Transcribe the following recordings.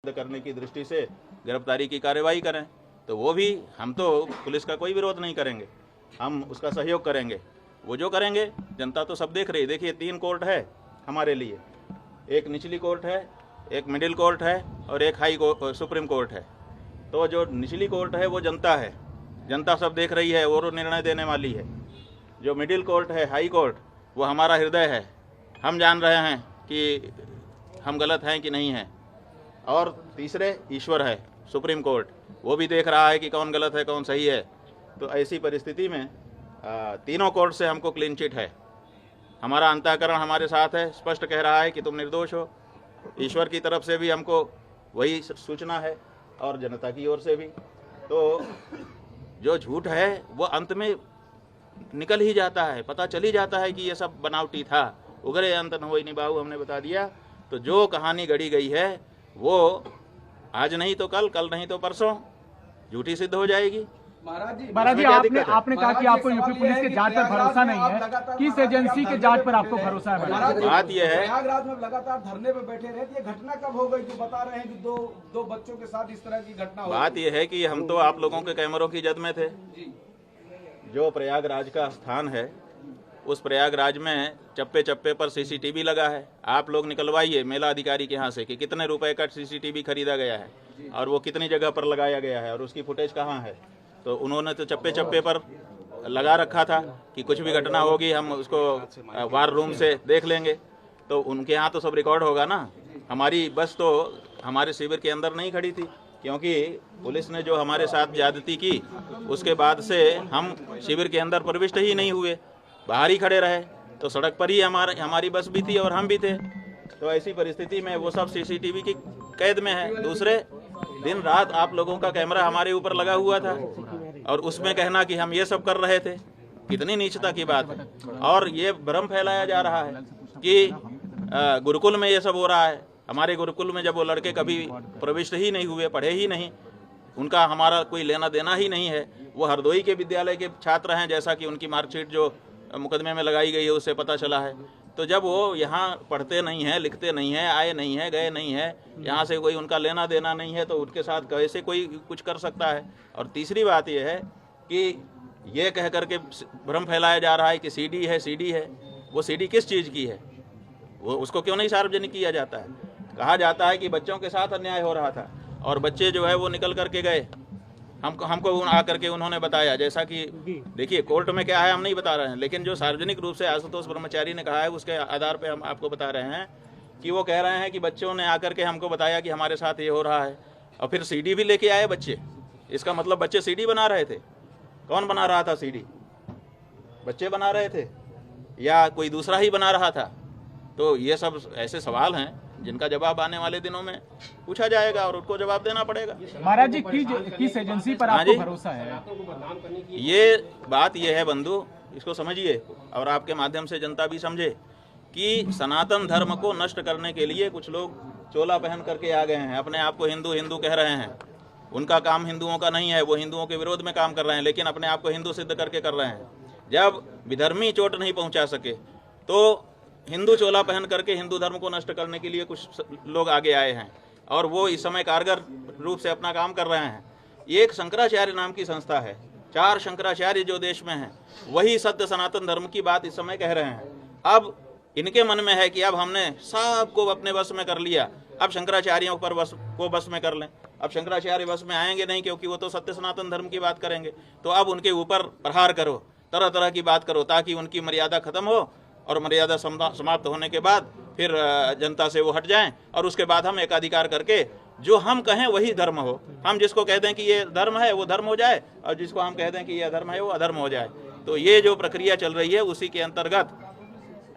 करने की दृष्टि से गिरफ्तारी की कार्रवाई करें, तो वो भी हम तो पुलिस का कोई विरोध नहीं करेंगे, हम उसका सहयोग करेंगे। वो जो करेंगे जनता तो सब देख रही है। देखिए 3 कोर्ट है हमारे लिए, एक निचली कोर्ट है, एक मिडिल कोर्ट है और एक सुप्रीम कोर्ट है। तो जो निचली कोर्ट है वो जनता है, जनता सब देख रही है और निर्णय देने वाली है। जो मिडिल कोर्ट है, हाई कोर्ट, वो हमारा हृदय है, हम जान रहे हैं कि हम गलत हैं कि नहीं हैं। और तीसरे ईश्वर है, सुप्रीम कोर्ट, वो भी देख रहा है कि कौन गलत है कौन सही है। तो ऐसी परिस्थिति में तीनों कोर्ट से हमको क्लीन चिट है। हमारा अंतःकरण हमारे साथ है, स्पष्ट कह रहा है कि तुम निर्दोष हो। ईश्वर की तरफ से भी हमको वही सूचना है और जनता की ओर से भी। तो जो झूठ है वो अंत में निकल ही जाता है, पता चल ही जाता है कि ये सब बनावटी था। उगरे अंत न होई निभाऊ, हमने बता दिया। तो जो कहानी गढ़ी गई है वो आज नहीं तो कल, कल नहीं तो परसों झूठी सिद्ध हो जाएगी। महाराज जी आपने कहा कि आपको यूपी पुलिस के जांच पर भरोसा नहीं है, किस एजेंसी के जांच पर आपको भरोसा है? बात यह है, प्रयागराज में लगातार धरने पे बैठे रहे, ये घटना कब हो गई? जो बता रहे हैं कि दो बच्चों के साथ इस तरह की घटना हो गई। बात यह है कि हम तो आप लोगों के कैमरों की जद में थे। जो प्रयागराज का स्थान है, उस प्रयागराज में चप्पे चप्पे पर सीसीटीवी लगा है। आप लोग निकलवाइए मेला अधिकारी के यहाँ से कि कितने रुपए का सीसीटीवी खरीदा गया है और वो कितनी जगह पर लगाया गया है और उसकी फुटेज कहाँ है। तो उन्होंने तो चप्पे चप्पे पर लगा रखा था कि कुछ भी घटना होगी हम उसको वार रूम से देख लेंगे। तो उनके यहाँ तो सब रिकॉर्ड होगा ना। हमारी बस तो हमारे शिविर के अंदर नहीं खड़ी थी, क्योंकि पुलिस ने जो हमारे साथ ज्यादती की उसके बाद से हम शिविर के अंदर प्रविष्ट ही नहीं हुए, बाहर ही खड़े रहे। तो सड़क पर ही हमारी बस भी थी और हम भी थे। तो ऐसी परिस्थिति में वो सब सीसीटीवी की कैद में है। दूसरे दिन रात आप लोगों का कैमरा हमारे ऊपर लगा हुआ था और उसमें कहना कि हम ये सब कर रहे थे, कितनी नीचता की बात है। और ये भ्रम फैलाया जा रहा है कि गुरुकुल में ये सब हो रहा है। हमारे गुरुकुल में जब वो लड़के कभी प्रविष्ट ही नहीं हुए, पढ़े ही नहीं, उनका हमारा कोई लेना देना ही नहीं है। वो हरदोई के विद्यालय के छात्र हैं, जैसा कि उनकी मार्कशीट जो मुकदमे में लगाई गई है उससे पता चला है। तो जब वो यहाँ पढ़ते नहीं हैं, लिखते नहीं हैं, आए नहीं हैं, गए नहीं हैं, यहाँ से कोई उनका लेना देना नहीं है, तो उनके साथ कैसे कोई कुछ कर सकता है। और तीसरी बात यह है कि ये कह करके भ्रम फैलाया जा रहा है कि सीडी है, सीडी है। वो सीडी किस चीज़ की है, वो उसको क्यों नहीं सार्वजनिक किया जाता है? कहा जाता है कि बच्चों के साथ अन्याय हो रहा था और बच्चे जो है वो निकल करके गए, हमको आकर के उन्होंने बताया। जैसा कि देखिए कोर्ट में क्या है हम नहीं बता रहे हैं, लेकिन जो सार्वजनिक रूप से आशुतोष ब्रह्मचारी ने कहा है उसके आधार पे हम आपको बता रहे हैं कि वो कह रहे हैं कि बच्चों ने आकर के हमको बताया कि हमारे साथ ये हो रहा है और फिर सीडी भी लेके आए बच्चे। इसका मतलब बच्चे सीडी बना रहे थे। कौन बना रहा था सीडी? बच्चे बना रहे थे या कोई दूसरा ही बना रहा था? तो ये सब ऐसे सवाल हैं जिनका जवाब आने वाले दिनों में पूछा जाएगा और उनको जवाब देना पड़ेगा। महाराज जी किस एजेंसी पर आपको भरोसा है? ये बात ये है बंधु, इसको समझिए और आपके माध्यम से जनता भी समझे कि सनातन धर्म को नष्ट करने के लिए कुछ लोग चोला पहन करके आ गए हैं, अपने आप को हिंदू हिंदू कह रहे हैं। उनका काम हिंदुओं का नहीं है, वो हिंदुओं के विरोध में काम कर रहे हैं, लेकिन अपने आप को हिंदू सिद्ध करके कर रहे हैं। जब विधर्मी चोट नहीं पहुंचा सके तो हिंदू चोला पहन करके हिंदू धर्म को नष्ट करने के लिए कुछ लोग आगे आए हैं और वो इस समय कारगर रूप से अपना काम कर रहे हैं। एक शंकराचार्य नाम की संस्था है, 4 शंकराचार्य जो देश में हैं, वही सत्य सनातन धर्म की बात इस समय कह रहे हैं। अब इनके मन में है कि अब हमने सबको अपने वश में कर लिया, अब शंकराचार्यों पर बस में कर लें। अब शंकराचार्य बस में आएंगे नहीं, क्योंकि वो तो सत्य सनातन धर्म की बात करेंगे। तो अब उनके ऊपर प्रहार करो, तरह तरह की बात करो, ताकि उनकी मर्यादा खत्म हो और मर्यादा समाप्त होने के बाद फिर जनता से वो हट जाएं और उसके बाद हम एकाधिकार करके जो हम कहें वही धर्म हो। हम जिसको कह दें कि ये धर्म है वो धर्म हो जाए और जिसको हम कह दें कि ये अधर्म है वो अधर्म हो जाए। तो ये जो प्रक्रिया चल रही है उसी के अंतर्गत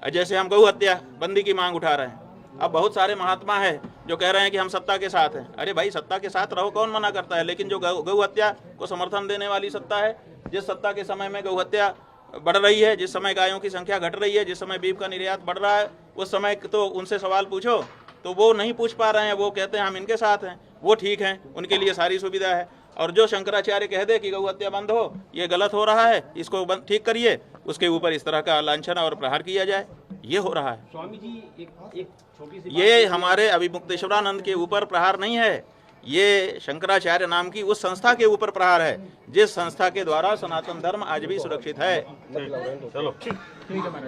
जैसे हम गौ हत्या बंदी की मांग उठा रहे हैं। अब बहुत सारे महात्मा है जो कह रहे हैं कि हम सत्ता के साथ हैं। अरे भाई, सत्ता के साथ रहो, कौन मना करता है? लेकिन जो गौ हत्या को समर्थन देने वाली सत्ता है, जिस सत्ता के समय में गौ हत्या बढ़ रही है, जिस समय गायों की संख्या घट रही है, जिस समय बीफ का निर्यात बढ़ रहा है, उस समय तो उनसे सवाल पूछो तो वो नहीं पूछ पा रहे हैं। वो कहते हैं हम इनके साथ हैं, वो ठीक हैं, उनके लिए सारी सुविधा है। और जो शंकराचार्य कह दे कि गौ हत्या बंद हो, ये गलत हो रहा है, इसको ठीक करिए, उसके ऊपर इस तरह का लांछन और प्रहार किया जाए। ये हो रहा है। स्वामी जी एक छोटी सी ये हमारे अभिमुक्तेश्वरानंद के ऊपर प्रहार नहीं है, ये शंकराचार्य नाम की उस संस्था के ऊपर प्रहार है जिस संस्था के द्वारा सनातन धर्म आज भी सुरक्षित है। ठीक है मैडम।